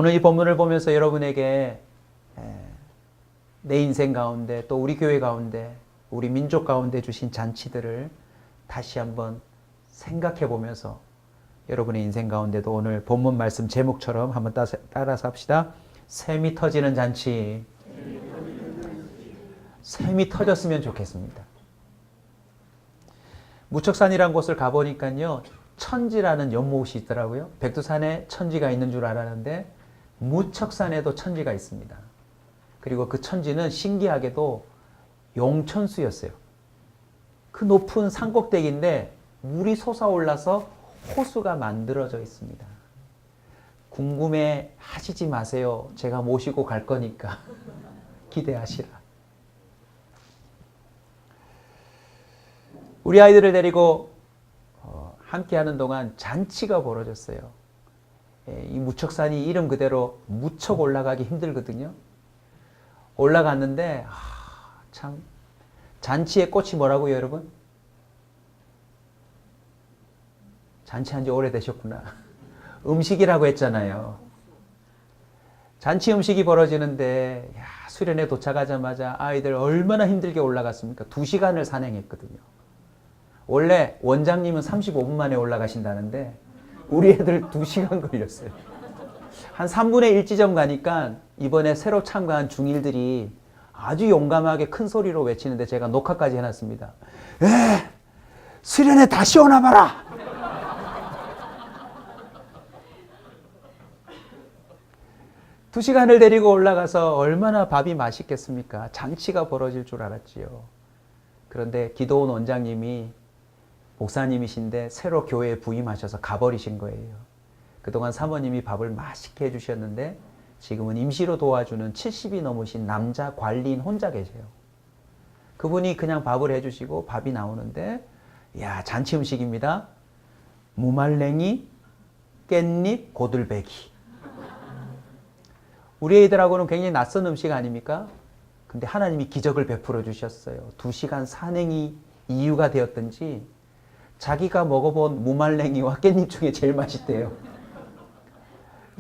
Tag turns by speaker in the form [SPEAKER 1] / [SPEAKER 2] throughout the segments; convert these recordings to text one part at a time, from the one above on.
[SPEAKER 1] 오늘 이 본문을 보면서 여러분에게 내 인생 가운데 또 우리 교회 가운데 우리 민족 가운데 주신 잔치들을 다시 한번 생각해 보면서 여러분의 인생 가운데도 오늘 본문 말씀 제목처럼 한번 따라서 합시다. 샘이 터지는 잔치. 샘이 터졌으면 좋겠습니다. 무척산이라는 곳을 가보니까요, 천지라는 연못이 있더라고요. 백두산에 천지가 있는 줄 알았는데 무척산에도 천지가 있습니다. 그리고 그 천지는 신기하게도 용천수였어요. 그 높은 산꼭대기인데 물이 솟아올라서 호수가 만들어져 있습니다. 궁금해 하시지 마세요. 제가 모시고 갈 거니까 기대하시라. 우리 아이들을 데리고 함께 하는 동안 잔치가 벌어졌어요. 이 무척산이 이름 그대로 무척 올라가기 힘들거든요. 올라갔는데 참 잔치의 꽃이 뭐라고요, 여러분? 잔치한 지 오래되셨구나. 음식이라고 했잖아요. 잔치 음식이 벌어지는데 수련회 도착하자마자 아이들 얼마나 힘들게 올라갔습니까? 2시간을 산행했거든요. 원래 원장님은 35분 만에 올라가신다는데 우리 애들 2시간 걸렸어요. 한 3분의 1 지점 가니까 이번에 새로 참가한 중1들이 아주 용감하게 큰 소리로 외치는데 제가 녹화까지 해놨습니다. 수련회 다시 오나 봐라! 두 시간을 데리고 올라가서 얼마나 밥이 맛있겠습니까? 잔치가 벌어질 줄 알았지요. 그런데 기도원 원장님이 목사님이신데 새로 교회에 부임하셔서 가버리신 거예요. 그동안 사모님이 밥을 맛있게 해주셨는데 지금은 임시로 도와주는 70이 넘으신 남자 관리인 혼자 계세요. 그분이 그냥 밥을 해주시고 밥이 나오는데 잔치 음식입니다. 무말랭이, 깻잎, 고들배기. 우리 애들하고는 굉장히 낯선 음식 아닙니까? 근데 하나님이 기적을 베풀어 주셨어요. 2시간 산행이 이유가 되었던지 자기가 먹어본 무말랭이와 깻잎 중에 제일 맛있대요.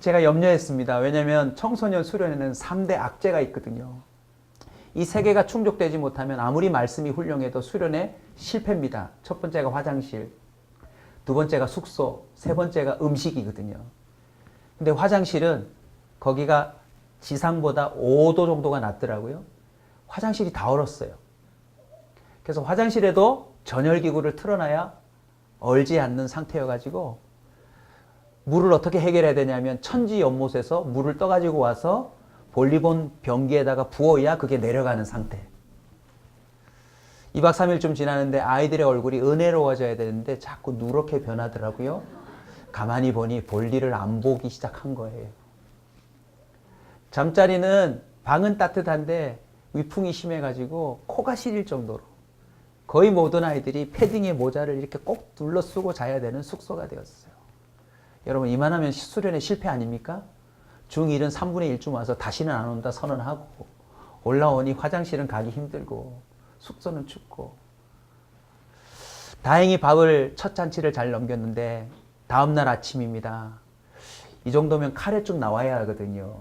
[SPEAKER 1] 제가 염려했습니다. 왜냐하면 청소년 수련회는 3대 악재가 있거든요. 이 3개가 충족되지 못하면 아무리 말씀이 훌륭해도 수련회 실패입니다. 첫 번째가 화장실, 두 번째가 숙소, 세 번째가 음식이거든요. 근데 화장실은 거기가 지상보다 5도 정도가 낮더라고요. 화장실이 다 얼었어요. 그래서 화장실에도 전열기구를 틀어놔야 얼지 않는 상태여가지고 물을 어떻게 해결해야 되냐면 천지 연못에서 물을 떠가지고 와서 볼리본 변기에다가 부어야 그게 내려가는 상태. 2박 3일쯤 지나는데 아이들의 얼굴이 은혜로워져야 되는데 자꾸 누렇게 변하더라고요. 가만히 보니 볼일을 안 보기 시작한 거예요. 잠자리는 방은 따뜻한데 위풍이 심해가지고 코가 시릴 정도로 거의 모든 아이들이 패딩에 모자를 이렇게 꼭 둘러 쓰고 자야 되는 숙소가 되었어요. 여러분 이만하면 수련회 실패 아닙니까? 중1은 3분의 1쯤 와서 다시는 안 온다 선언하고 올라오니 화장실은 가기 힘들고 숙소는 춥고 다행히 밥을 첫 잔치를 잘 넘겼는데 다음날 아침입니다. 이 정도면 카레 쭉 나와야 하거든요.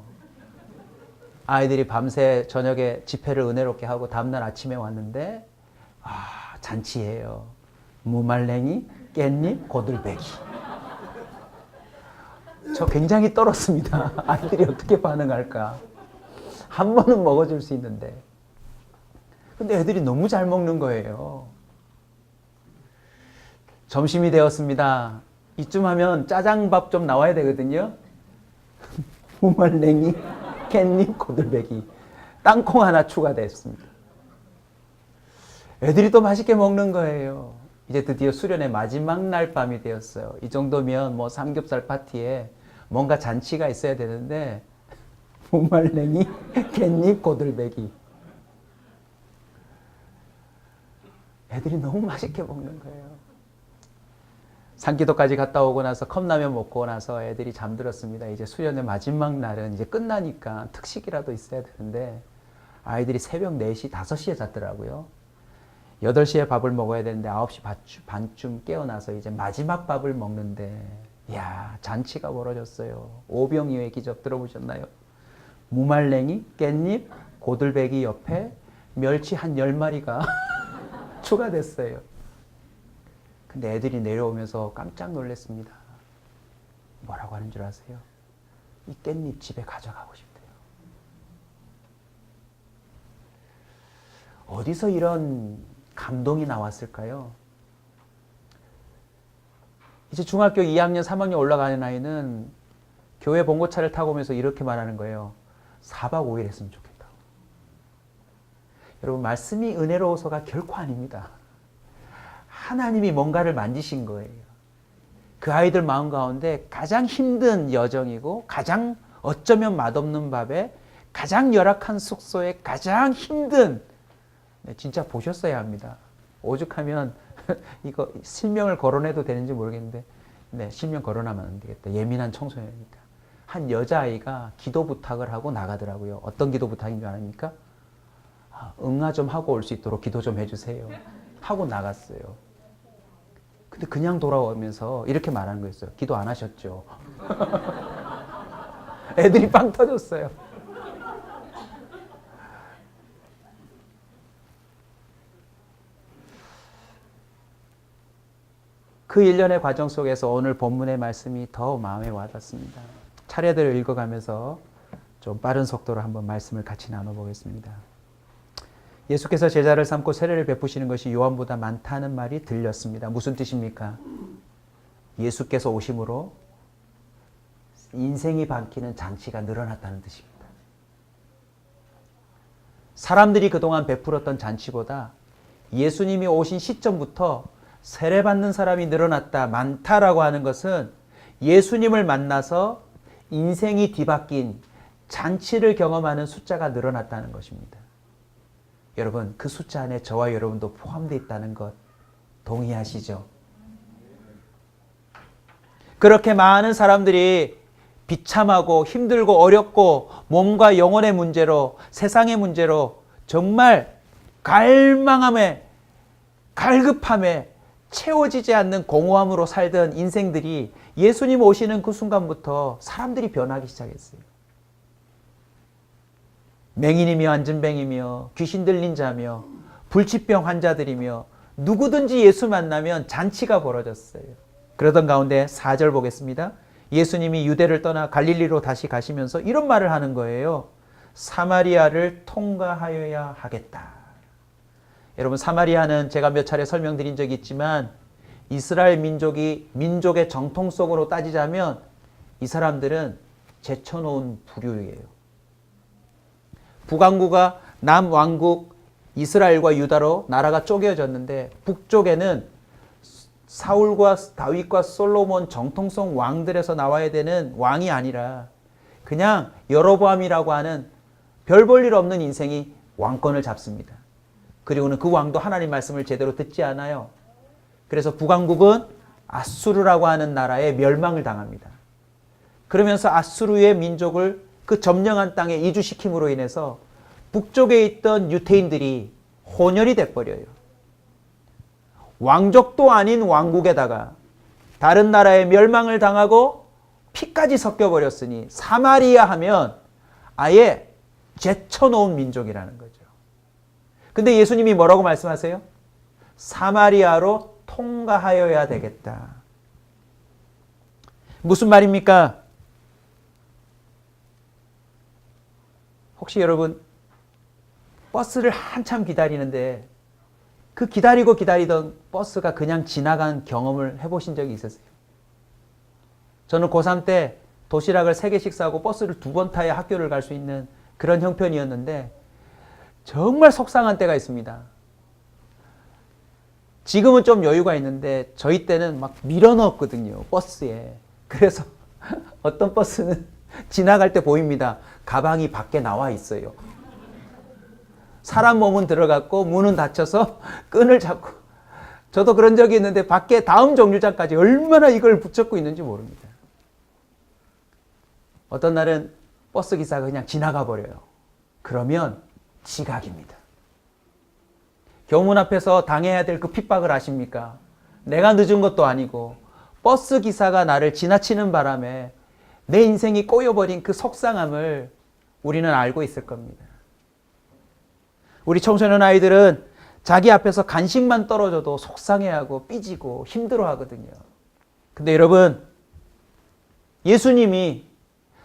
[SPEAKER 1] 아이들이 밤새 저녁에 집회를 은혜롭게 하고 다음날 아침에 왔는데 잔치예요. 무말랭이, 깻잎, 고들배기. 저 굉장히 떨었습니다. 아이들이 어떻게 반응할까. 한 번은 먹어줄 수 있는데. 근데 애들이 너무 잘 먹는 거예요. 점심이 되었습니다. 이쯤 하면 짜장밥 좀 나와야 되거든요. 무말랭이, 깻잎, 고들배기. 땅콩 하나 추가됐습니다. 애들이 또 맛있게 먹는 거예요. 이제 드디어 수련의 마지막 날 밤이 되었어요. 이 정도면 뭐 삼겹살 파티에 뭔가 잔치가 있어야 되는데 무말랭이, 깻잎, 고들배기. 애들이 너무 맛있게 먹는 거예요. 산기도까지 갔다 오고 나서 컵라면 먹고 나서 애들이 잠들었습니다. 이제 수련의 마지막 날은 이제 끝나니까 특식이라도 있어야 되는데 아이들이 새벽 4시, 5시에 잤더라고요. 8시에 밥을 먹어야 되는데 9시 반쯤 깨어나서 이제 마지막 밥을 먹는데 이야, 잔치가 벌어졌어요. 오병이어의 기적 들어보셨나요? 무말랭이, 깻잎, 고들배기 옆에 멸치 한 10마리가 추가됐어요. 근데 애들이 내려오면서 깜짝 놀랐습니다. 뭐라고 하는 줄 아세요? 이 깻잎 집에 가져가고 싶대요. 어디서 이런 감동이 나왔을까요? 이제 중학교 2학년, 3학년 올라가는 아이는 교회 봉고차를 타고 오면서 이렇게 말하는 거예요. 4박 5일 했으면 좋겠다고. 여러분, 말씀이 은혜로워서가 결코 아닙니다. 하나님이 뭔가를 만지신 거예요. 그 아이들 마음 가운데 가장 힘든 여정이고 가장 어쩌면 맛없는 밥에 가장 열악한 숙소에 가장 힘든, 진짜 보셨어야 합니다. 오죽하면 이거 실명을 거론해도 되는지 모르겠는데, 네, 실명 거론하면 안 되겠다. 예민한 청소년이니까. 한 여자아이가 기도 부탁을 하고 나가더라고요. 어떤 기도 부탁인 줄 아십니까? 응아 좀 하고 올 수 있도록 기도 좀 해주세요. 하고 나갔어요. 근데 그냥 돌아오면서 이렇게 말하는 거였어요. 기도 안 하셨죠? 애들이 빵 터졌어요. 그 일련의 과정 속에서 오늘 본문의 말씀이 더 마음에 와닿습니다. 차례대로 읽어가면서 좀 빠른 속도로 한번 말씀을 같이 나눠보겠습니다. 예수께서 제자를 삼고 세례를 베푸시는 것이 요한보다 많다는 말이 들렸습니다. 무슨 뜻입니까? 예수께서 오심으로 인생이 바뀌는 잔치가 늘어났다는 뜻입니다. 사람들이 그동안 베풀었던 잔치보다 예수님이 오신 시점부터 세례받는 사람이 늘어났다, 많다라고 하는 것은 예수님을 만나서 인생이 뒤바뀐 잔치를 경험하는 숫자가 늘어났다는 것입니다. 여러분, 그 숫자 안에 저와 여러분도 포함되어 있다는 것 동의하시죠? 그렇게 많은 사람들이 비참하고 힘들고 어렵고 몸과 영혼의 문제로, 세상의 문제로 정말 갈망함에, 갈급함에 채워지지 않는 공허함으로 살던 인생들이 예수님 오시는 그 순간부터 사람들이 변하기 시작했어요. 맹인이며 안진뱅이며 귀신 들린 자며 불치병 환자들이며 누구든지 예수 만나면 잔치가 벌어졌어요. 그러던 가운데 4절 보겠습니다. 예수님이 유대를 떠나 갈릴리로 다시 가시면서 이런 말을 하는 거예요. 사마리아를 통과하여야 하겠다. 여러분, 사마리아는 제가 몇 차례 설명드린 적이 있지만 이스라엘 민족의 정통성으로 따지자면 이 사람들은 제쳐놓은 부류예요. 북왕국과 남왕국 이스라엘과 유다로 나라가 쪼개졌는데 북쪽에는 사울과 다윗과 솔로몬 정통성 왕들에서 나와야 되는 왕이 아니라 그냥 여로보암이라고 하는 별 볼 일 없는 인생이 왕권을 잡습니다. 그리고는 그 왕도 하나님 말씀을 제대로 듣지 않아요. 그래서 북왕국은 아수르라고 하는 나라에 멸망을 당합니다. 그러면서 아수르의 민족을 그 점령한 땅에 이주시킴으로 인해서 북쪽에 있던 유태인들이 혼혈이 돼버려요. 왕족도 아닌 왕국에다가 다른 나라에 멸망을 당하고 피까지 섞여버렸으니 사마리아 하면 아예 제쳐놓은 민족이라는 거죠. 근데 예수님이 뭐라고 말씀하세요? 사마리아로 통과하여야 되겠다. 무슨 말입니까? 혹시 여러분 버스를 한참 기다리는데 그 기다리던 버스가 그냥 지나간 경험을 해보신 적이 있으세요? 저는 고3 때 도시락을 3개씩 싸고 버스를 2번 타야 학교를 갈 수 있는 그런 형편이었는데 정말 속상한 때가 있습니다. 지금은 좀 여유가 있는데 저희 때는 막 밀어넣었거든요, 버스에. 그래서 어떤 버스는 지나갈 때 보입니다. 가방이 밖에 나와 있어요. 사람 몸은 들어갔고 문은 닫혀서 끈을 잡고, 저도 그런 적이 있는데 밖에 다음 정류장까지 얼마나 이걸 붙잡고 있는지 모릅니다. 어떤 날은 버스 기사가 그냥 지나가 버려요. 그러면 지각입니다. 경문 앞에서 당해야 될 그 핍박을 아십니까? 내가 늦은 것도 아니고 버스 기사가 나를 지나치는 바람에 내 인생이 꼬여버린 그 속상함을 우리는 알고 있을 겁니다. 우리 청소년 아이들은 자기 앞에서 간식만 떨어져도 속상해하고 삐지고 힘들어하거든요. 근데 여러분, 예수님이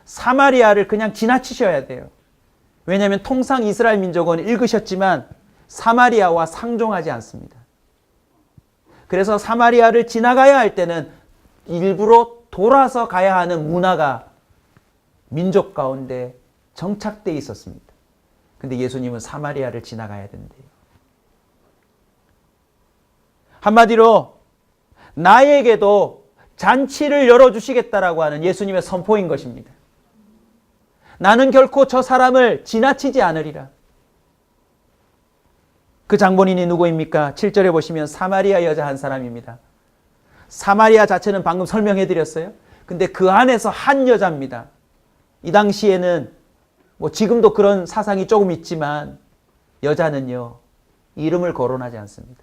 [SPEAKER 1] 사마리아를 그냥 지나치셔야 돼요. 왜냐하면 통상 이스라엘 민족은 읽으셨지만 사마리아와 상종하지 않습니다. 그래서 사마리아를 지나가야 할 때는 일부러 돌아서 가야 하는 문화가 민족 가운데 정착되어 있었습니다. 근데 예수님은 사마리아를 지나가야 된대요. 한마디로 나에게도 잔치를 열어주시겠다라고 하는 예수님의 선포인 것입니다. 나는 결코 저 사람을 지나치지 않으리라. 그 장본인이 누구입니까? 7절에 보시면 사마리아 여자 한 사람입니다. 사마리아 자체는 방금 설명해 드렸어요. 근데 그 안에서 한 여자입니다. 이 당시에는 뭐 지금도 그런 사상이 조금 있지만 여자는요, 이름을 거론하지 않습니다.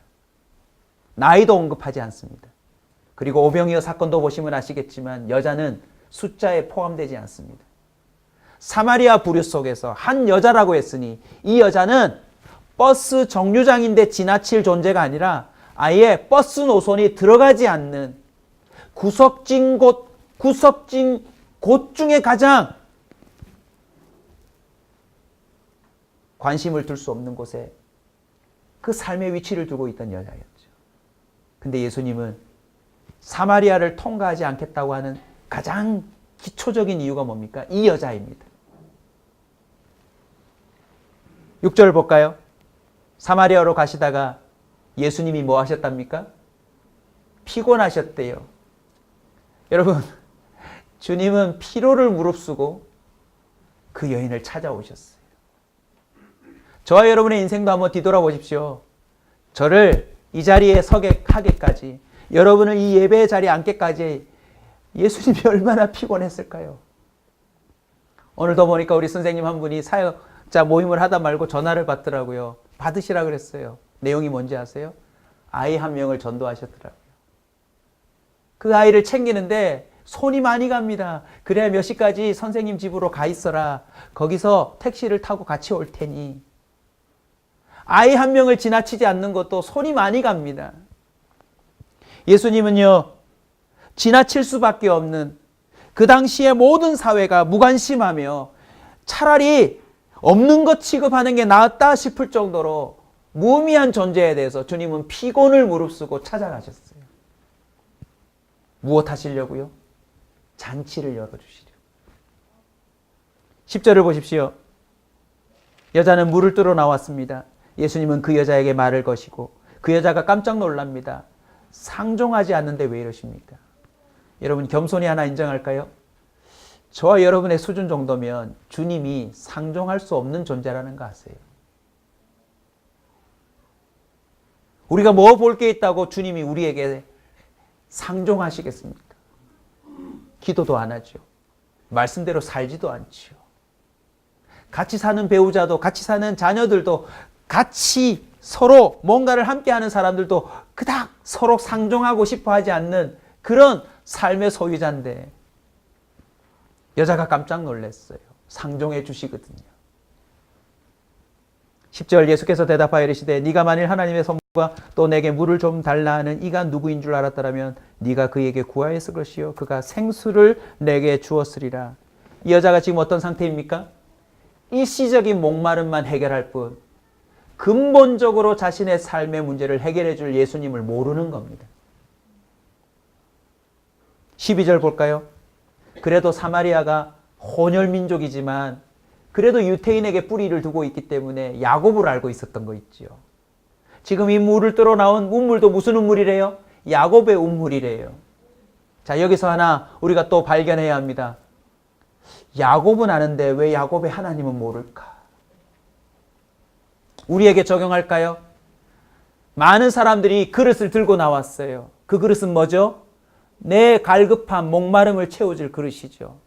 [SPEAKER 1] 나이도 언급하지 않습니다. 그리고 오병이어 사건도 보시면 아시겠지만 여자는 숫자에 포함되지 않습니다. 사마리아 부류 속에서 한 여자라고 했으니 이 여자는 버스 정류장인데 지나칠 존재가 아니라 아예 버스 노선이 들어가지 않는 구석진 곳 중에 가장 관심을 둘 수 없는 곳에 그 삶의 위치를 두고 있던 여자였죠. 근데 예수님은 사마리아를 통과하지 않겠다고 하는 가장 기초적인 이유가 뭡니까? 이 여자입니다. 6절 볼까요? 사마리아로 가시다가 예수님이 뭐 하셨답니까? 피곤하셨대요. 여러분, 주님은 피로를 무릅쓰고 그 여인을 찾아오셨어요. 저와 여러분의 인생도 한번 뒤돌아보십시오. 저를 이 자리에 서게 하기까지, 여러분을 이 예배의 자리에 앉게까지 예수님이 얼마나 피곤했을까요? 오늘도 보니까 우리 선생님 한 분이 사역자 모임을 하다 말고 전화를 받더라고요. 받으시라 그랬어요. 내용이 뭔지 아세요? 아이 한 명을 전도하셨더라고요. 그 아이를 챙기는데 손이 많이 갑니다. 그래야 몇 시까지 선생님 집으로 가 있어라. 거기서 택시를 타고 같이 올 테니. 아이 한 명을 지나치지 않는 것도 손이 많이 갑니다. 예수님은요, 지나칠 수밖에 없는 그 당시의 모든 사회가 무관심하며 차라리 없는 것 취급하는 게 낫다 싶을 정도로 무의미한 존재에 대해서 주님은 피곤을 무릅쓰고 찾아가셨어요. 무엇 하시려고요? 잔치를 열어주시려. 10절을 보십시오. 여자는 물을 뜨러 나왔습니다. 예수님은 그 여자에게 말을 거시고 그 여자가 깜짝 놀랍니다. 상종하지 않는데 왜 이러십니까? 여러분, 겸손히 하나 인정할까요? 저와 여러분의 수준 정도면 주님이 상종할 수 없는 존재라는 거 아세요? 우리가 뭐 볼 게 있다고 주님이 우리에게 상종하시겠습니까? 기도도 안 하죠. 말씀대로 살지도 않죠. 같이 사는 배우자도, 같이 사는 자녀들도, 같이 서로 뭔가를 함께하는 사람들도 그닥 서로 상종하고 싶어 하지 않는 그런 삶의 소유자인데 여자가 깜짝 놀랐어요. 상종해 주시거든요. 10절 예수께서 대답하여 이르시되 네가 만일 하나님의 선물과 또 내게 물을 좀 달라 하는 이가 누구인 줄 알았더라면 네가 그에게 구하였을 것이요 그가 생수를 내게 주었으리라. 이 여자가 지금 어떤 상태입니까? 일시적인 목마름만 해결할 뿐 근본적으로 자신의 삶의 문제를 해결해 줄 예수님을 모르는 겁니다. 12절 볼까요? 그래도 사마리아가 혼혈민족이지만 그래도 유태인에게 뿌리를 두고 있기 때문에 야곱을 알고 있었던 거 있죠. 지금 이 물을 뜨러 나온 운물도 무슨 운물이래요? 야곱의 운물이래요. 자, 여기서 하나 우리가 또 발견해야 합니다. 야곱은 아는데 왜 야곱의 하나님은 모를까? 우리에게 적용할까요? 많은 사람들이 그릇을 들고 나왔어요. 그 그릇은 뭐죠? 내 갈급함, 목마름을 채워줄 그릇이죠.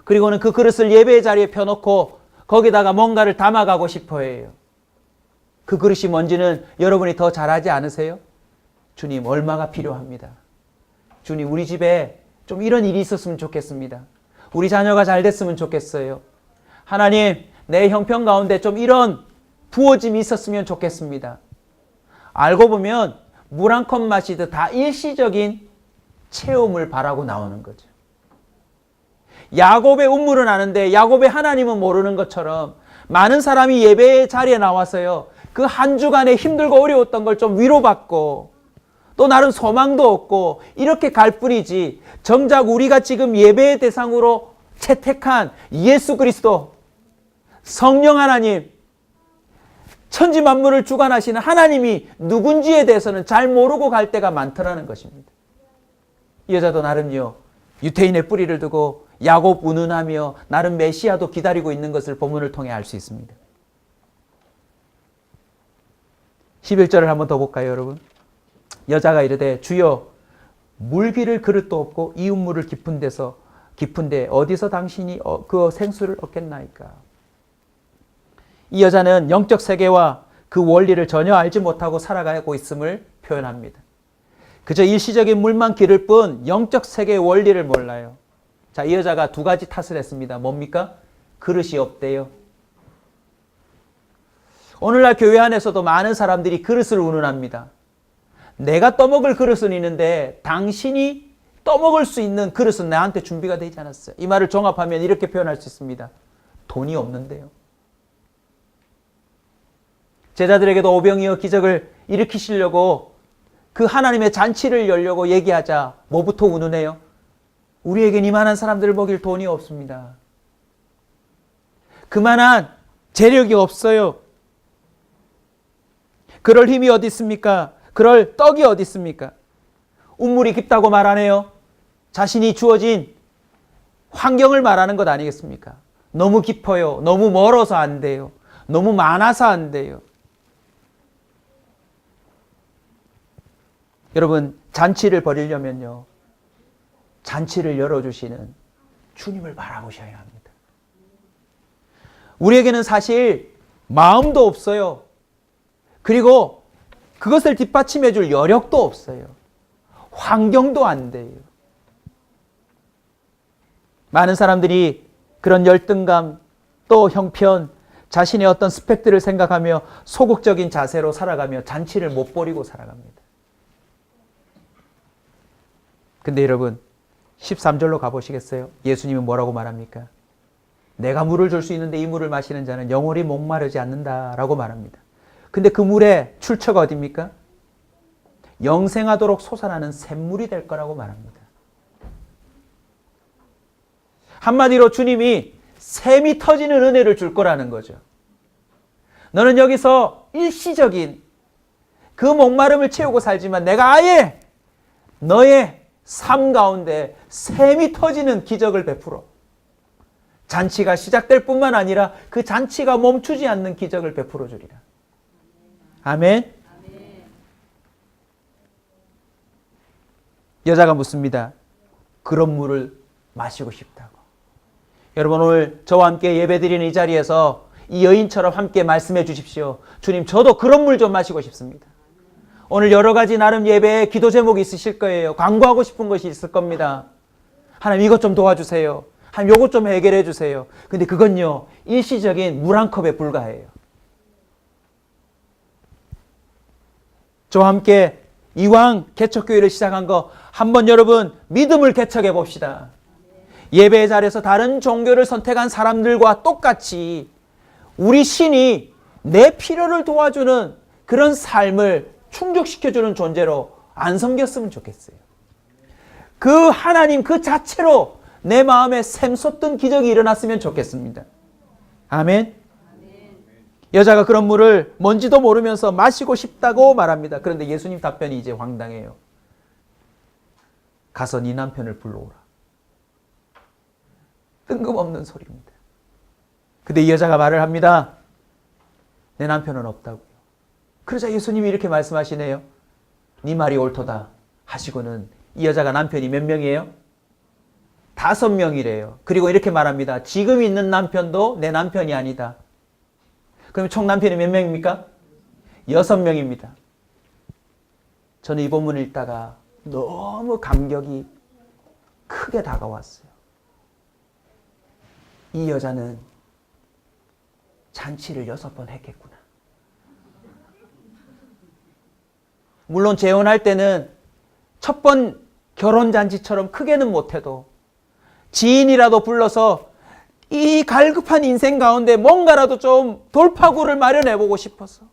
[SPEAKER 1] 그리고는 그 그릇을 예배의 자리에 펴놓고 거기다가 뭔가를 담아가고 싶어 해요. 그 그릇이 뭔지는 여러분이 더 잘 알지 않으세요? 주님, 얼마가 필요합니다. 주님, 우리 집에 좀 이런 일이 있었으면 좋겠습니다. 우리 자녀가 잘 됐으면 좋겠어요. 하나님, 내 형편 가운데 좀 이런 부어짐이 있었으면 좋겠습니다. 알고 보면 물 한 컵 마시듯 다 일시적인 체험을 바라고 나오는 거죠. 야곱의 운물은 아는데 야곱의 하나님은 모르는 것처럼 많은 사람이 예배의 자리에 나와서요, 그 한 주간에 힘들고 어려웠던 걸 좀 위로받고 또 나름 소망도 없고 이렇게 갈 뿐이지, 정작 우리가 지금 예배의 대상으로 채택한 예수 그리스도, 성령 하나님, 천지 만물을 주관하시는 하나님이 누군지에 대해서는 잘 모르고 갈 때가 많더라는 것입니다. 이 여자도 나름요, 유태인의 뿌리를 두고 야곱 운운하며 나름 메시아도 기다리고 있는 것을 본문을 통해 알 수 있습니다. 11절을 한번 더 볼까요, 여러분? 여자가 이르되 주여, 물기를 그릇도 없고 이웃물을 깊은데 어디서 당신이 그 생수를 얻겠나이까? 이 여자는 영적 세계와 그 원리를 전혀 알지 못하고 살아가고 있음을 표현합니다. 그저 일시적인 물만 기를 뿐 영적 세계의 원리를 몰라요. 자, 이 여자가 두 가지 탓을 했습니다. 뭡니까? 그릇이 없대요. 오늘날 교회 안에서도 많은 사람들이 그릇을 운운합니다. 내가 떠먹을 그릇은 있는데 당신이 떠먹을 수 있는 그릇은 나한테 준비가 되지 않았어요. 이 말을 종합하면 이렇게 표현할 수 있습니다. 돈이 없는데요. 제자들에게도 오병이어 기적을 일으키시려고 그 하나님의 잔치를 열려고 얘기하자 뭐부터 운운해요? 우리에겐 이만한 사람들을 먹일 돈이 없습니다. 그만한 재력이 없어요. 그럴 힘이 어디 있습니까? 그럴 떡이 어디 있습니까? 운물이 깊다고 말하네요. 자신이 주어진 환경을 말하는 것 아니겠습니까? 너무 깊어요. 너무 멀어서 안 돼요. 너무 많아서 안 돼요. 여러분, 잔치를 벌이려면요, 잔치를 열어주시는 주님을 바라보셔야 합니다. 우리에게는 사실 마음도 없어요. 그리고 그것을 뒷받침해 줄 여력도 없어요. 환경도 안 돼요. 많은 사람들이 그런 열등감, 또 형편, 자신의 어떤 스펙들을 생각하며 소극적인 자세로 살아가며 잔치를 못 벌이고 살아갑니다. 근데 여러분, 13절로 가보시겠어요? 예수님은 뭐라고 말합니까? 내가 물을 줄 수 있는데 이 물을 마시는 자는 영원히 목마르지 않는다라고 말합니다. 근데 그 물의 출처가 어디입니까? 영생하도록 솟아나는 샘물이 될 거라고 말합니다. 한마디로 주님이 샘이 터지는 은혜를 줄 거라는 거죠. 너는 여기서 일시적인 그 목마름을 채우고 살지만 내가 아예 너의 삶 가운데 샘이 터지는 기적을 베풀어 잔치가 시작될 뿐만 아니라 그 잔치가 멈추지 않는 기적을 베풀어 주리라. 아멘. 여자가 묻습니다. 그런 물을 마시고 싶다고. 여러분, 오늘 저와 함께 예배드리는 이 자리에서 이 여인처럼 함께 말씀해 주십시오. 주님, 저도 그런 물 좀 마시고 싶습니다. 오늘 여러 가지 나름 예배에 기도 제목이 있으실 거예요. 광고하고 싶은 것이 있을 겁니다. 하나님, 이것 좀 도와주세요. 하나님, 요것 좀 해결해 주세요. 근데 그건요, 일시적인 물 한 컵에 불과해요. 저와 함께 이왕 개척교회를 시작한 거 한번 여러분 믿음을 개척해 봅시다. 예배의 자리에서 다른 종교를 선택한 사람들과 똑같이 우리 신이 내 필요를 도와주는 그런 삶을 충족시켜주는 존재로 안 섬겼으면 좋겠어요. 그 하나님 그 자체로 내 마음에 샘솟던 기적이 일어났으면 좋겠습니다. 아멘. 여자가 그런 물을 뭔지도 모르면서 마시고 싶다고 말합니다. 그런데 예수님 답변이 이제 황당해요. 가서 네 남편을 불러오라. 뜬금없는 소리입니다. 근데 이 여자가 말을 합니다. 내 남편은 없다고요. 그러자 예수님이 이렇게 말씀하시네요. 네 말이 옳도다 하시고는 이 여자가 남편이 몇 명이에요? 5명이래요. 그리고 이렇게 말합니다. 지금 있는 남편도 내 남편이 아니다. 그럼 총 남편이 몇 명입니까? 6명입니다. 저는 이 본문을 읽다가 너무 감격이 크게 다가왔어요. 이 여자는 잔치를 6번 했겠구나. 물론 재혼할 때는 첫 번 결혼잔치처럼 크게는 못해도 지인이라도 불러서 이 갈급한 인생 가운데 뭔가라도 좀 돌파구를 마련해보고 싶어서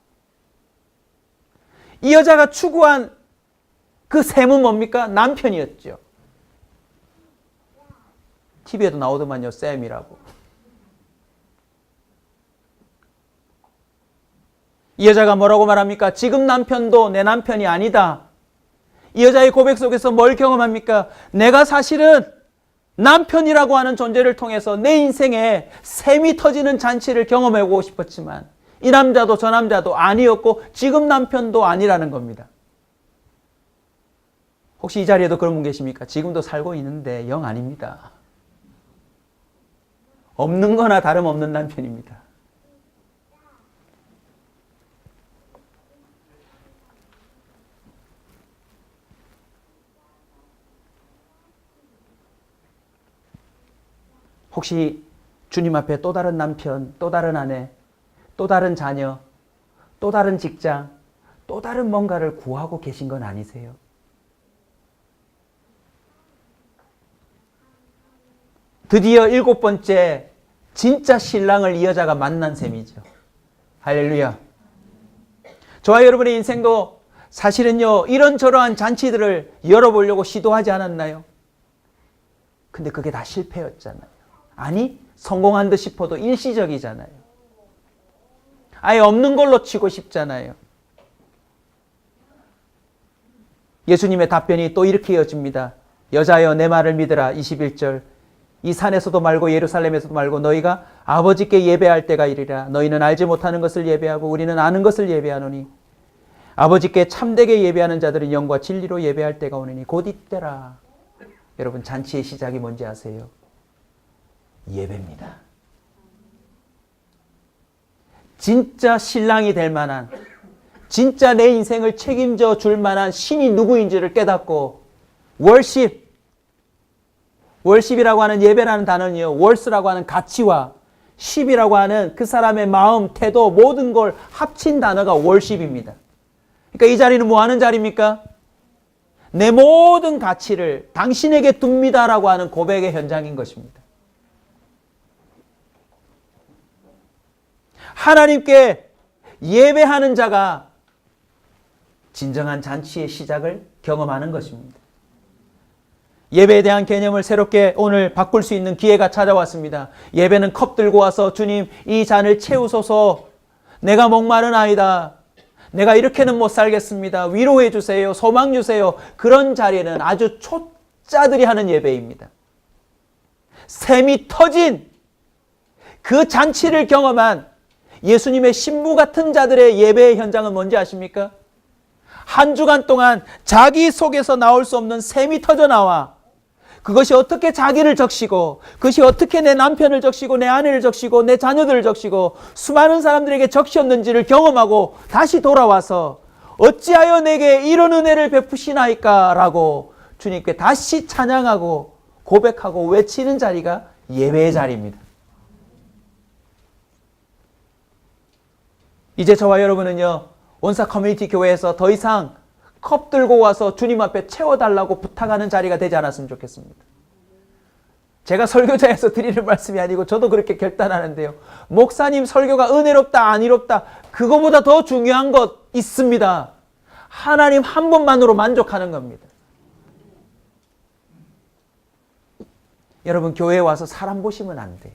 [SPEAKER 1] 이 여자가 추구한 그 셈은 뭡니까? 남편이었죠. TV에도 나오더만요. 쌤이라고. 이 여자가 뭐라고 말합니까? 지금 남편도 내 남편이 아니다. 이 여자의 고백 속에서 뭘 경험합니까? 내가 사실은 남편이라고 하는 존재를 통해서 내 인생에 샘이 터지는 잔치를 경험해보고 싶었지만 이 남자도 저 남자도 아니었고 지금 남편도 아니라는 겁니다. 혹시 이 자리에도 그런 분 계십니까? 지금도 살고 있는데 영 아닙니다. 없는 거나 다름없는 남편입니다. 혹시 주님 앞에 또 다른 남편, 또 다른 아내, 또 다른 자녀, 또 다른 직장, 또 다른 뭔가를 구하고 계신 건 아니세요? 드디어 7번째 진짜 신랑을 이 여자가 만난 셈이죠. 할렐루야. 저와 여러분의 인생도 사실은요, 이런저러한 잔치들을 열어보려고 시도하지 않았나요? 근데 그게 다 실패였잖아요. 아니, 성공한 듯 싶어도 일시적이잖아요. 아예 없는 걸로 치고 싶잖아요. 예수님의 답변이 또 이렇게 이어집니다. 여자여 내 말을 믿으라. 21절. 이 산에서도 말고 예루살렘에서도 말고 너희가 아버지께 예배할 때가 이르리라. 너희는 알지 못하는 것을 예배하고 우리는 아는 것을 예배하노니 아버지께 참되게 예배하는 자들은 영과 진리로 예배할 때가 오느니 곧 이때라. 여러분, 잔치의 시작이 뭔지 아세요? 예배입니다. 진짜 신랑이 될 만한, 진짜 내 인생을 책임져 줄 만한 신이 누구인지를 깨닫고 월십이라고 하는 예배라는 단어는요, 월스라고 하는 가치와 십이라고 하는 그 사람의 마음, 태도, 모든 걸 합친 단어가 월십입니다. 그러니까 이 자리는 뭐 하는 자리입니까? 내 모든 가치를 당신에게 둡니다라고 하는 고백의 현장인 것입니다. 하나님께 예배하는 자가 진정한 잔치의 시작을 경험하는 것입니다. 예배에 대한 개념을 새롭게 오늘 바꿀 수 있는 기회가 찾아왔습니다. 예배는 컵 들고 와서 주님 이 잔을 채우소서, 내가 목마른 아이다, 내가 이렇게는 못 살겠습니다, 위로해 주세요, 소망 주세요. 그런 자리는 아주 초짜들이 하는 예배입니다. 샘이 터진 그 잔치를 경험한 예수님의 신부 같은 자들의 예배의 현장은 뭔지 아십니까? 한 주간 동안 자기 속에서 나올 수 없는 샘이 터져 나와 그것이 어떻게 자기를 적시고, 그것이 어떻게 내 남편을 적시고, 내 아내를 적시고, 내 자녀들을 적시고, 수많은 사람들에게 적셨는지를 경험하고 다시 돌아와서 어찌하여 내게 이런 은혜를 베푸시나이까 라고 주님께 다시 찬양하고 고백하고 외치는 자리가 예배의 자리입니다. 이제 저와 여러분은요, 원사 커뮤니티 교회에서 더 이상 컵 들고 와서 주님 앞에 채워달라고 부탁하는 자리가 되지 않았으면 좋겠습니다. 제가 설교자에서 드리는 말씀이 아니고 저도 그렇게 결단하는데요. 목사님 설교가 은혜롭다 아니롭다 그거보다 더 중요한 것 있습니다. 하나님 한 분만으로 만족하는 겁니다. 여러분, 교회에 와서 사람 보시면 안 돼요.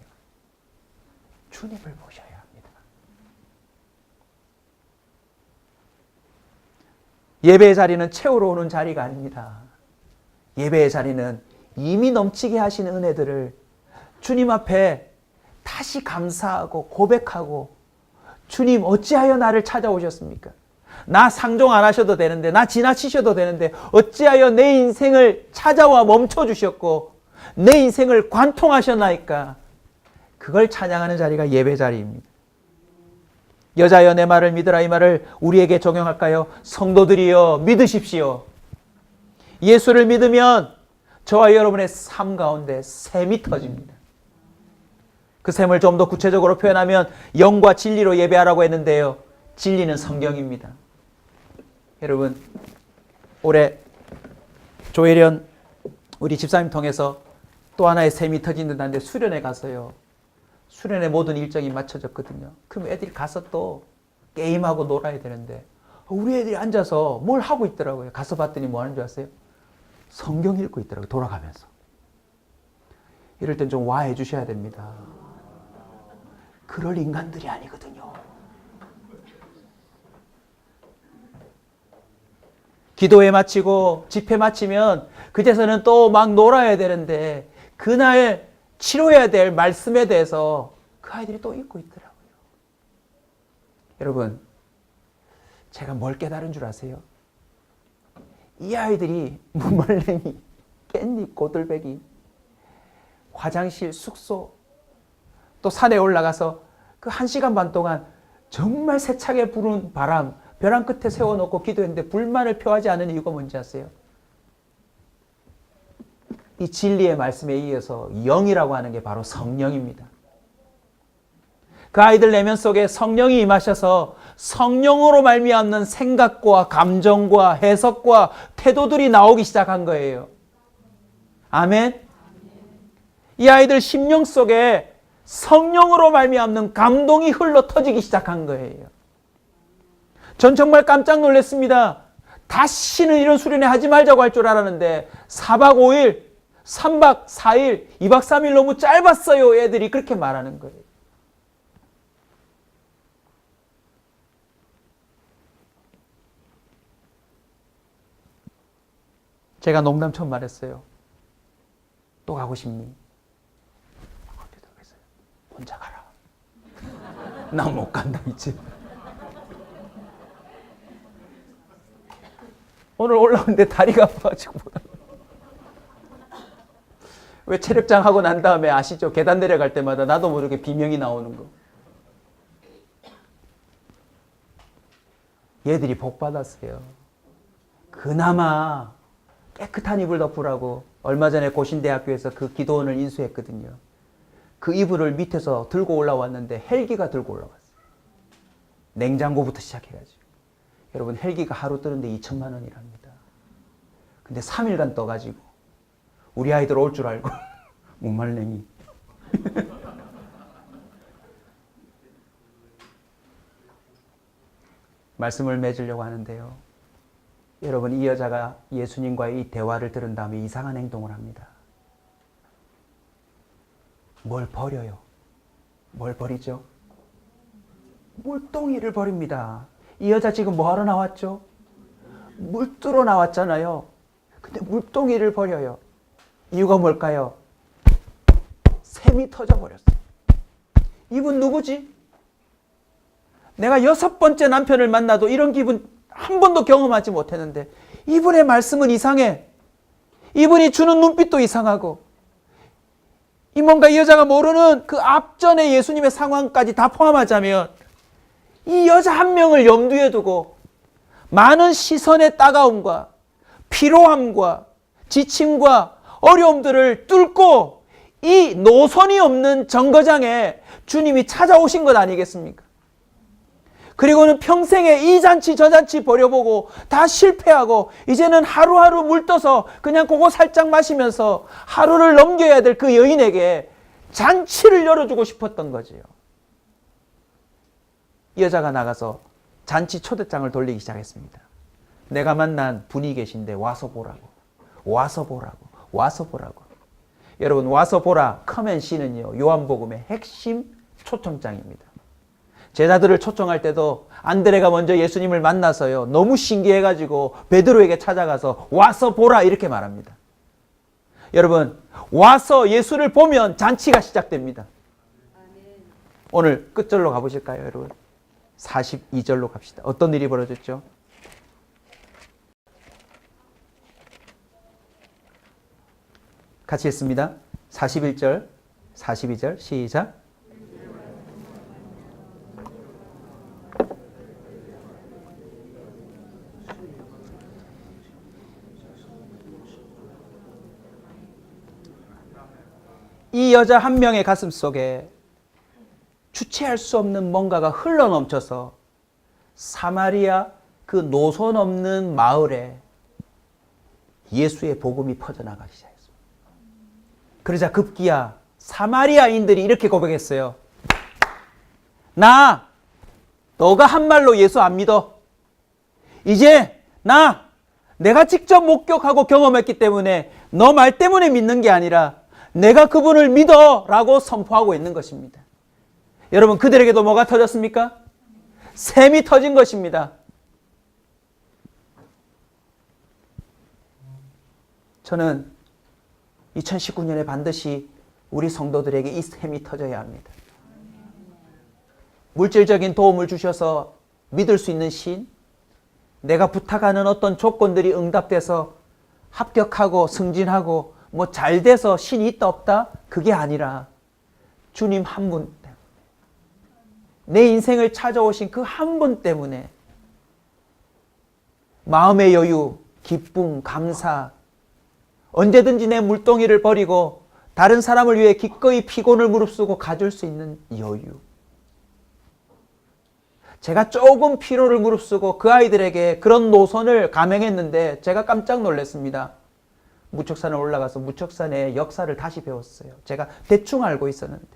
[SPEAKER 1] 주님을 보셔야 합니다. 예배의 자리는 채우러 오는 자리가 아닙니다. 예배의 자리는 이미 넘치게 하신 은혜들을 주님 앞에 다시 감사하고 고백하고, 주님 어찌하여 나를 찾아오셨습니까? 나 상종 안 하셔도 되는데, 나 지나치셔도 되는데 어찌하여 내 인생을 찾아와 멈춰주셨고 내 인생을 관통하셨나이까? 그걸 찬양하는 자리가 예배 자리입니다. 여자여 내 말을 믿으라, 이 말을 우리에게 적용할까요? 성도들이여 믿으십시오. 예수를 믿으면 저와 여러분의 삶 가운데 샘이 터집니다. 그 샘을 좀 더 구체적으로 표현하면 영과 진리로 예배하라고 했는데요. 진리는 성경입니다. 여러분, 올해 조혜련 우리 집사님 통해서 또 하나의 샘이 터진 듯한데 수련회 가서요. 수련회 모든 일정이 맞춰졌거든요. 그럼 애들이 가서 또 게임하고 놀아야 되는데 우리 애들이 앉아서 뭘 하고 있더라고요. 가서 봤더니 뭐 하는 줄 아세요? 성경 읽고 있더라고요. 돌아가면서. 이럴 땐 좀 와해 주셔야 됩니다. 그럴 인간들이 아니거든요. 기도회 마치고 집회 마치면 그제서는 또 막 놀아야 되는데 그날 치료해야 될 말씀에 대해서 그 아이들이 또 읽고 있더라고요. 여러분, 제가 뭘 깨달은 줄 아세요? 이 아이들이 무말랭이, 깻잎, 고들배기, 화장실, 숙소, 또 산에 올라가서 그 1시간 반 동안 정말 세차게 부는 바람, 벼랑 끝에 세워놓고 기도했는데 불만을 표하지 않은 이유가 뭔지 아세요? 이 진리의 말씀에 이어서 영이라고 하는 게 바로 성령입니다. 그 아이들 내면 속에 성령이 임하셔서 성령으로 말미암는 생각과 감정과 해석과 태도들이 나오기 시작한 거예요. 아멘. 이 아이들 심령 속에 성령으로 말미암는 감동이 흘러 터지기 시작한 거예요. 전 정말 깜짝 놀랐습니다. 다시는 이런 수련회 하지 말자고 할 줄 알았는데 4박 5일, 3박 4일, 2박 3일 너무 짧았어요. 애들이 그렇게 말하는 거예요. 제가 농담처럼 말했어요. 또 가고 싶니? 혼자 가라. 나 못 간다 이제. 오늘 올라오는데 다리가 아파가지고 못 간다. 왜 체력장 하고 난 다음에 아시죠? 계단 내려갈 때마다 나도 모르게 비명이 나오는 거. 얘들이 복 받았어요. 그나마 깨끗한 이불 덮으라고 얼마 전에 고신대학교에서 그 기도원을 인수했거든요. 그 이불을 밑에서 들고 올라왔는데 헬기가 들고 올라왔어요. 냉장고부터 시작해가지고. 여러분, 헬기가 하루 뜨는데 2천만 원이랍니다. 근데 3일간 떠가지고 우리 아이들 올 줄 알고 무말랭이. 말씀을 맺으려고 하는데요. 여러분, 이 여자가 예수님과의 이 대화를 들은 다음에 이상한 행동을 합니다. 뭘 버려요? 뭘 버리죠? 물동이를 버립니다. 이 여자 지금 뭐하러 나왔죠? 물 뜨러 나왔잖아요. 근데 물동이를 버려요. 이유가 뭘까요? 샘이 터져버렸어요. 이분 누구지? 내가 6번째 남편을 만나도 이런 기분 한 번도 경험하지 못했는데 이분의 말씀은 이상해. 이분이 주는 눈빛도 이상하고 이 뭔가 이 여자가 모르는 그 앞전에 예수님의 상황까지 다 포함하자면 이 여자 한 명을 염두에 두고 많은 시선의 따가움과 피로함과 지침과 어려움들을 뚫고 이 노선이 없는 정거장에 주님이 찾아오신 것 아니겠습니까? 그리고는 평생에 이 잔치 저 잔치 버려보고 다 실패하고 이제는 하루하루 물 떠서 그냥 그거 살짝 마시면서 하루를 넘겨야 될 그 여인에게 잔치를 열어주고 싶었던 거지요. 이 여자가 나가서 잔치 초대장을 돌리기 시작했습니다. 내가 만난 분이 계신데 와서 보라고. 와서 보라고. 와서 보라고. 여러분, 와서 보라 come and see는요, 요한복음의 핵심 초청장입니다. 제자들을 초청할 때도 안드레가 먼저 예수님을 만나서요, 너무 신기해가지고 베드로에게 찾아가서 와서 보라 이렇게 말합니다. 여러분, 와서 예수를 보면 잔치가 시작됩니다. 오늘 끝절로 가보실까요, 여러분? 42절로 갑시다. 어떤 일이 벌어졌죠? 같이 했습니다. 41절, 42절 시작. 이 여자 한 명의 가슴 속에 주체할 수 없는 뭔가가 흘러넘쳐서 사마리아 그 노선 없는 마을에 예수의 복음이 퍼져나가기 시작했습니다. 그러자 급기야 사마리아인들이 이렇게 고백했어요. 너가 한 말로 예수 안 믿어. 이제 내가 직접 목격하고 경험했기 때문에 너 말 때문에 믿는 게 아니라 내가 그분을 믿어 라고 선포하고 있는 것입니다. 여러분, 그들에게도 뭐가 터졌습니까? 샘이 터진 것입니다. 저는 2019년에 반드시 우리 성도들에게 이 샘이 터져야 합니다. 물질적인 도움을 주셔서 믿을 수 있는 신, 내가 부탁하는 어떤 조건들이 응답돼서 합격하고 승진하고 뭐 잘 돼서 신이 있다 없다? 그게 아니라 주님 한 분 때문에, 내 인생을 찾아오신 그 한 분 때문에 마음의 여유, 기쁨, 감사, 언제든지 내 물동이를 버리고 다른 사람을 위해 기꺼이 피곤을 무릅쓰고 가질 수 있는 여유. 제가 조금 피로를 무릅쓰고 그 아이들에게 그런 노선을 감행했는데 제가 깜짝 놀랐습니다. 무척산에 올라가서 무척산의 역사를 다시 배웠어요. 제가 대충 알고 있었는데.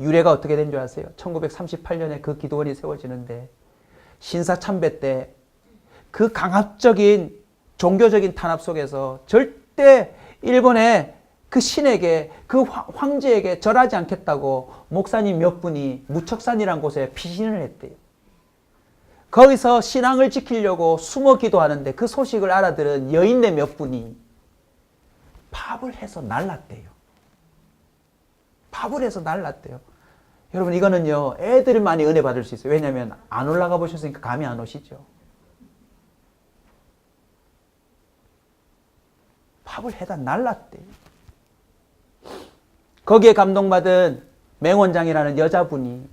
[SPEAKER 1] 유래가 어떻게 된 줄 아세요? 1938년에 그 기도원이 세워지는데 신사참배 때 그 강압적인 종교적인 탄압 속에서 절대 일본의 그 신에게, 그 황제에게 절하지 않겠다고 목사님 몇 분이 무척산이라는 곳에 피신을 했대요. 거기서 신앙을 지키려고 숨어 기도하는데 그 소식을 알아들은 여인네 몇 분이 팝을 해서 날랐대요. 팝을 해서 날랐대요. 여러분, 이거는요, 애들만이 은혜 받을 수 있어요. 왜냐하면 안 올라가 보셨으니까 감이 안 오시죠. 팝을 해다 날랐대요. 거기에 감동받은 맹원장이라는 여자분이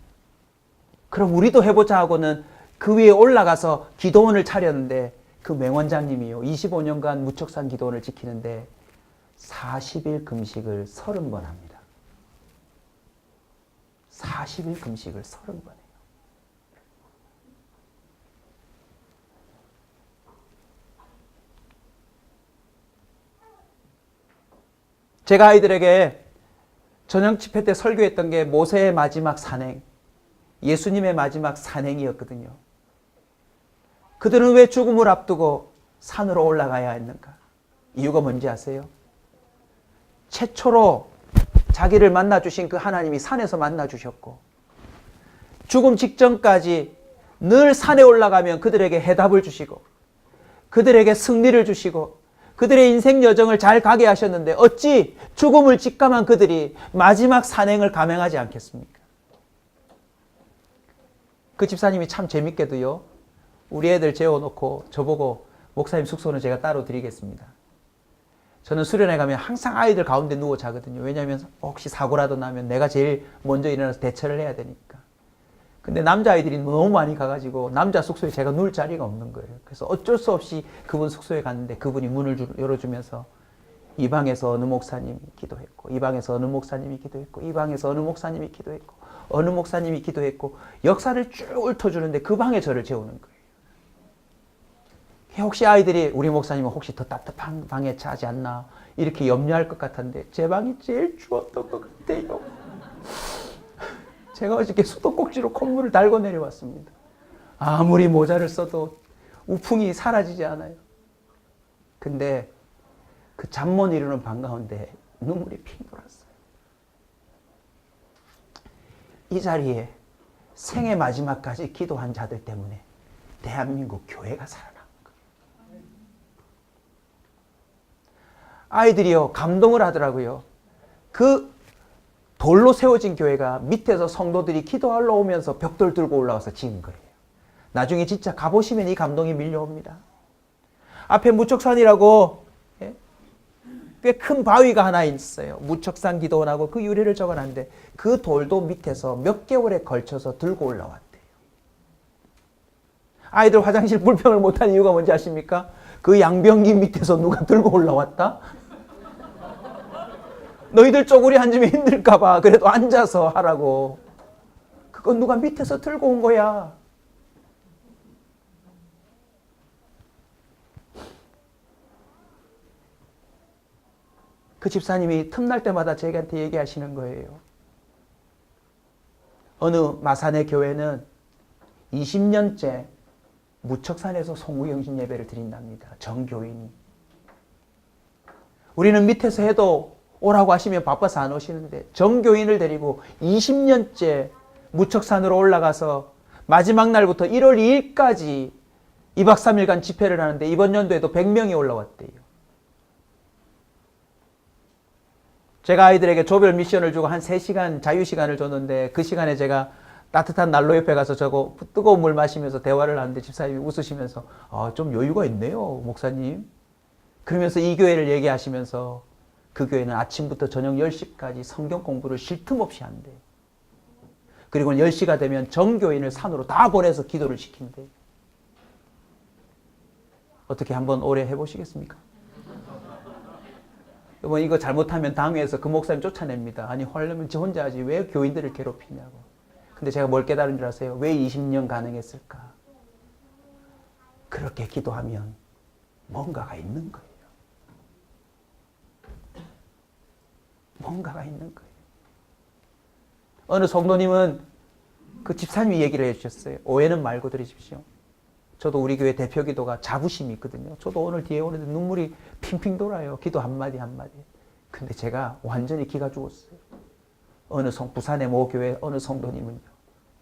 [SPEAKER 1] 그럼 우리도 해보자 하고는 그 위에 올라가서 기도원을 차렸는데 그 맹원장님이요, 25년간 무척산 기도원을 지키는데 40일 금식을 30번 합니다. 40일 금식을 30번 해요. 제가 아이들에게 저녁 집회 때 설교했던 게 모세의 마지막 산행, 예수님의 마지막 산행이었거든요. 그들은 왜 죽음을 앞두고 산으로 올라가야 했는가? 이유가 뭔지 아세요? 최초로 자기를 만나주신 그 하나님이 산에서 만나주셨고, 죽음 직전까지 늘 산에 올라가면 그들에게 해답을 주시고, 그들에게 승리를 주시고, 그들의 인생 여정을 잘 가게 하셨는데 어찌 죽음을 직감한 그들이 마지막 산행을 감행하지 않겠습니까? 그 집사님이 참 재밌게도요, 우리 애들 재워놓고 저보고 목사님 숙소는 제가 따로 드리겠습니다. 저는 수련회 가면 항상 아이들 가운데 누워 자거든요. 왜냐하면 혹시 사고라도 나면 내가 제일 먼저 일어나서 대처를 해야 되니까. 근데 남자아이들이 너무 많이 가가지고 남자 숙소에 제가 누울 자리가 없는 거예요. 그래서 어쩔 수 없이 그분 숙소에 갔는데 그분이 문을 열어주면서 이 방에서 어느 목사님이 기도했고, 이 방에서 어느 목사님이 기도했고, 이 방에서 어느 목사님이 기도했고, 어느 목사님이 기도했고, 역사를 쭉 읊어주는데 그 방에 저를 재우는 거예요. 혹시 아이들이 우리 목사님은 혹시 더 따뜻한 방에 자지 않나 이렇게 염려할 것 같았는데 제 방이 제일 추웠던 것 같아요. 제가 어저께 수도꼭지로 콧물을 달고 내려왔습니다. 아무리 모자를 써도 우풍이 사라지지 않아요. 근데 그 잠 못 이루는 방 가운데 눈물이 핑 돌았어요. 이 자리에 생애 마지막까지 기도한 자들 때문에 대한민국 교회가 살아난 거예요. 아이들이요, 감동을 하더라고요. 그 돌로 세워진 교회가 밑에서 성도들이 기도하러 오면서 벽돌 들고 올라와서 지은 거예요. 나중에 진짜 가보시면 이 감동이 밀려옵니다. 앞에 무척산이라고 꽤 큰 바위가 하나 있어요. 무척산 기도원하고 그 유래를 적어놨는데 그 돌도 밑에서 몇 개월에 걸쳐서 들고 올라왔대요. 아이들 화장실 불평을 못하는 이유가 뭔지 아십니까? 그 양변기 밑에서 누가 들고 올라왔다? 너희들 쪼그리 앉으면 힘들까봐 그래도 앉아서 하라고. 그건 누가 밑에서 들고 온 거야. 그 집사님이 틈날 때마다 저희한테 얘기하시는 거예요. 어느 마산의 교회는 20년째 무척산에서 송구영신 예배를 드린답니다. 정교인이. 우리는 밑에서 해도 오라고 하시면 바빠서 안 오시는데 정교인을 데리고 20년째 무척산으로 올라가서 마지막 날부터 1월 2일까지 2박 3일간 집회를 하는데 이번 연도에도 100명이 올라왔대요. 제가 아이들에게 조별 미션을 주고 한 3시간 자유시간을 줬는데 그 시간에 제가 따뜻한 난로 옆에 가서 저거 뜨거운 물 마시면서 대화를 하는데 집사님이 웃으시면서 좀 여유가 있네요, 목사님. 그러면서 이 교회를 얘기하시면서 그 교회는 아침부터 저녁 10시까지 성경 공부를 쉴 틈 없이 한대요. 그리고 10시가 되면 정교인을 산으로 다 보내서 기도를 시킨대요. 어떻게 한번 오래 해보시겠습니까? 여러분 이거 잘못하면 당회에서 그 목사님 쫓아냅니다. 아니 하려면 지 혼자 하지 왜 교인들을 괴롭히냐고. 근데 제가 뭘 깨달은 줄 아세요? 왜 20년 가능했을까? 그렇게 기도하면 뭔가가 있는 거예요. 뭔가가 있는 거예요. 어느 성도님은 그 집사님이 얘기를 해주셨어요. 오해는 말고 들으십시오. 저도 우리 교회 대표 기도가 자부심이 있거든요. 저도 오늘 뒤에 오는데 눈물이 핑핑 돌아요. 기도 한마디 한마디. 근데 제가 완전히 기가 죽었어요. 부산의 모 교회 어느 성도님은요.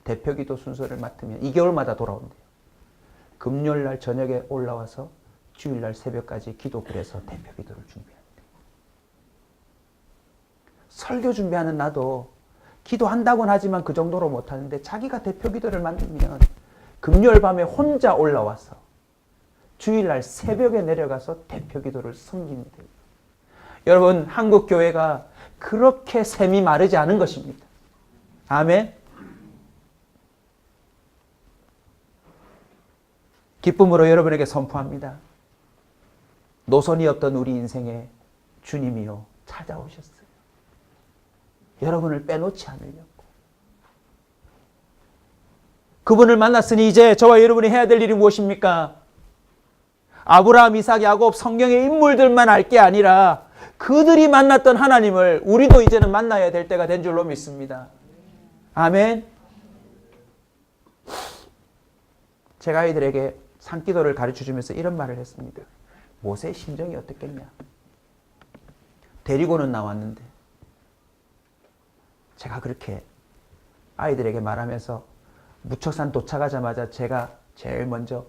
[SPEAKER 1] 대표 기도 순서를 맡으면 2개월마다 돌아온대요. 금요일날 저녁에 올라와서 주일날 새벽까지 기도실에서 대표 기도를 준비한대요. 설교 준비하는 나도 기도한다고는 하지만 그 정도로 못하는데 자기가 대표 기도를 만들면 금요일 밤에 혼자 올라와서 주일날 새벽에 내려가서 대표 기도를 섬깁니다. 여러분 한국 교회가 그렇게 샘이 마르지 않은 것입니다. 아멘. 기쁨으로 여러분에게 선포합니다. 노선이 없던 우리 인생에 주님이요 찾아오셨어요. 여러분을 빼놓지 않으려고. 그분을 만났으니 이제 저와 여러분이 해야 될 일이 무엇입니까? 아브라함, 이삭, 야곱 성경의 인물들만 알 게 아니라 그들이 만났던 하나님을 우리도 이제는 만나야 될 때가 된 줄로 믿습니다. 아멘. 제가 아이들에게 산기도를 가르쳐주면서 이런 말을 했습니다. 모세의 심정이 어떻겠냐. 데리고는 나왔는데 제가 그렇게 아이들에게 말하면서 무척산 도착하자마자 제가 제일 먼저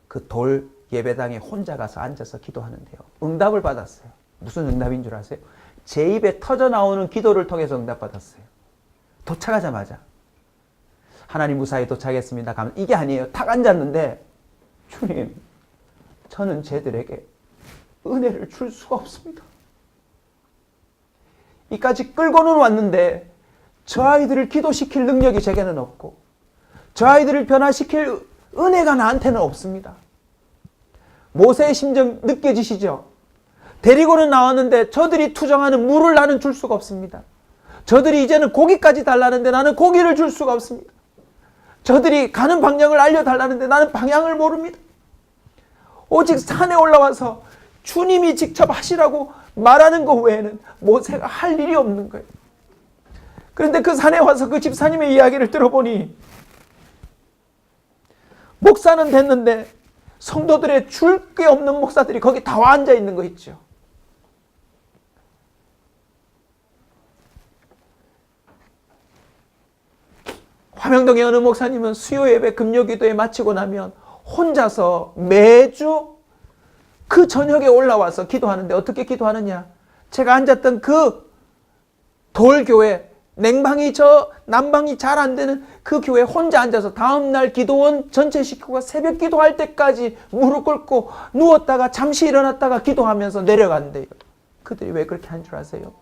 [SPEAKER 1] 그 돌 예배당에 혼자 가서 앉아서 기도하는데요. 응답을 받았어요. 무슨 응답인 줄 아세요? 제 입에 터져나오는 기도를 통해서 응답받았어요. 도착하자마자 하나님 무사히 도착했습니다. 가면 이게 아니에요. 탁 앉았는데 주님, 저는 쟤들에게 은혜를 줄 수가 없습니다. 이까지 끌고는 왔는데 저 아이들을 기도시킬 능력이 제게는 없고 저 아이들을 변화시킬 은혜가 나한테는 없습니다. 모세의 심정 느껴지시죠? 데리고는 나왔는데 저들이 투정하는 물을 나는 줄 수가 없습니다. 저들이 이제는 고기까지 달라는데 나는 고기를 줄 수가 없습니다. 저들이 가는 방향을 알려달라는데 나는 방향을 모릅니다. 오직 산에 올라와서 주님이 직접 하시라고 말하는 것 외에는 모세가 할 일이 없는 거예요. 그런데 그 산에 와서 그 집사님의 이야기를 들어보니 목사는 됐는데 성도들의 줄 게 없는 목사들이 거기 다 와 앉아 있는 거 있죠. 화명동의 어느 목사님은 수요 예배 금요 기도에 마치고 나면 혼자서 매주 그 저녁에 올라와서 기도하는데 어떻게 기도하느냐? 제가 앉았던 그 돌교회 냉방이 난방이 잘 안 되는 그 교회 혼자 앉아서 다음날 기도원 전체 식구가 새벽 기도할 때까지 무릎 꿇고 누웠다가 잠시 일어났다가 기도하면서 내려간대요. 그들이 왜 그렇게 한 줄 아세요?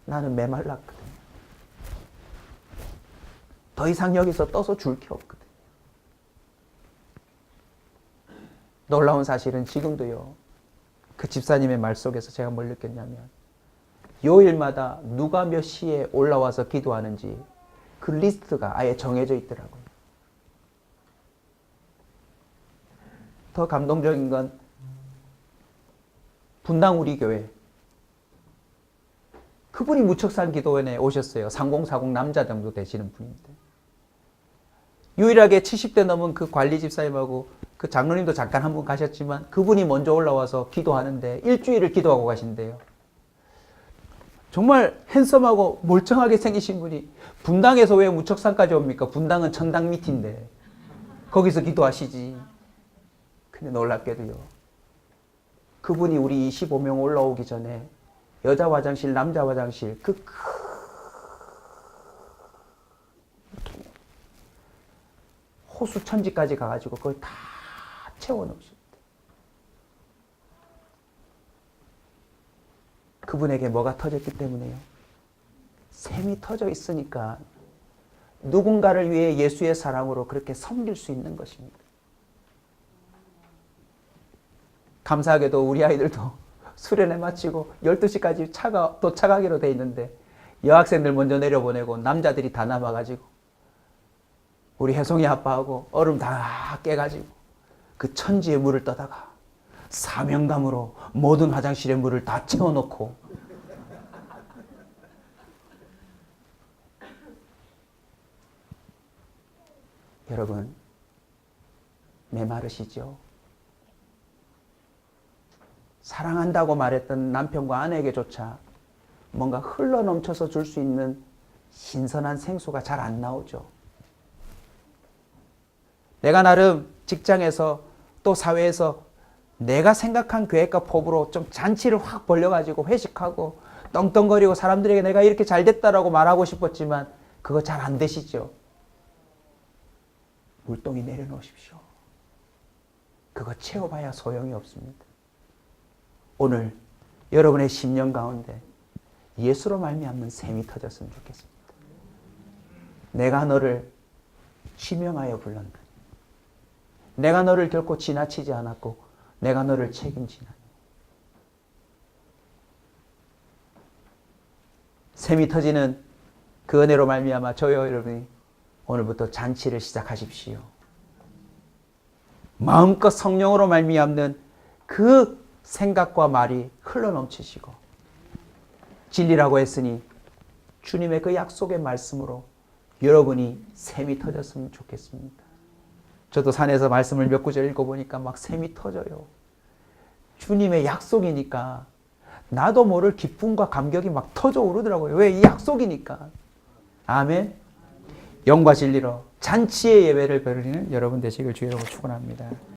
[SPEAKER 1] 나는 메말랐거든요. 더 이상 여기서 떠서 줄 게 없거든요. 놀라운 사실은 지금도요. 그 집사님의 말 속에서 제가 뭘 느꼈냐면 요일마다 누가 몇 시에 올라와서 기도하는지 그 리스트가 아예 정해져 있더라고요. 더 감동적인 건 분당 우리 교회 그분이 무척산 기도원에 오셨어요. 3040 남자 정도 되시는 분인데 유일하게 70대 넘은 그 관리 집사님하고 그 장로님도 잠깐 한 분 가셨지만 그분이 먼저 올라와서 기도하는데 일주일을 기도하고 가신대요. 정말 핸섬하고 멀쩡하게 생기신 분이 분당에서 왜 무척산까지 옵니까? 분당은 천당 밑인데 거기서 기도하시지. 근데 놀랍게도요. 그분이 우리 25명 올라오기 전에 여자 화장실, 남자 화장실 그 호수 천지까지 가가지고 그걸 다 채워놓으셨대. 그분에게 뭐가 터졌기 때문에요? 샘이 터져 있으니까 누군가를 위해 예수의 사랑으로 그렇게 섬길 수 있는 것입니다. 감사하게도 우리 아이들도 수련회 마치고 12시까지 차가 도착하기로 돼 있는데 여학생들 먼저 내려보내고 남자들이 다 남아가지고 우리 혜송이 아빠하고 얼음 다 깨가지고 그 천지의 물을 떠다가 사명감으로 모든 화장실의 물을 다 채워놓고 여러분 메마르시죠? 사랑한다고 말했던 남편과 아내에게조차 뭔가 흘러넘쳐서 줄 수 있는 신선한 생수가 잘 안 나오죠. 내가 나름 직장에서 또 사회에서 내가 생각한 계획과 포부로 좀 잔치를 확 벌려가지고 회식하고 떵떵거리고 사람들에게 내가 이렇게 잘 됐다라고 말하고 싶었지만 그거 잘 안 되시죠? 물동이 내려놓으십시오. 그거 채워봐야 소용이 없습니다. 오늘 여러분의 심령 가운데 예수로 말미암는 샘이 터졌으면 좋겠습니다. 내가 너를 지명하여 불렀나니 내가 너를 결코 지나치지 않았고 내가 너를 책임지나니 샘이 터지는 그 은혜로 말미암아 저와 여러분이 오늘부터 잔치를 시작하십시오. 마음껏 성령으로 말미암는 그 생각과 말이 흘러넘치시고 진리라고 했으니 주님의 그 약속의 말씀으로 여러분이 샘이 터졌으면 좋겠습니다. 저도 산에서 말씀을 몇 구절 읽어보니까 막 샘이 터져요. 주님의 약속이니까 나도 모를 기쁨과 감격이 막 터져 오르더라고요. 왜? 이 약속이니까. 아멘. 영과 진리로 잔치의 예배를 베풀리는 여러분 되시길 주의로 축원합니다.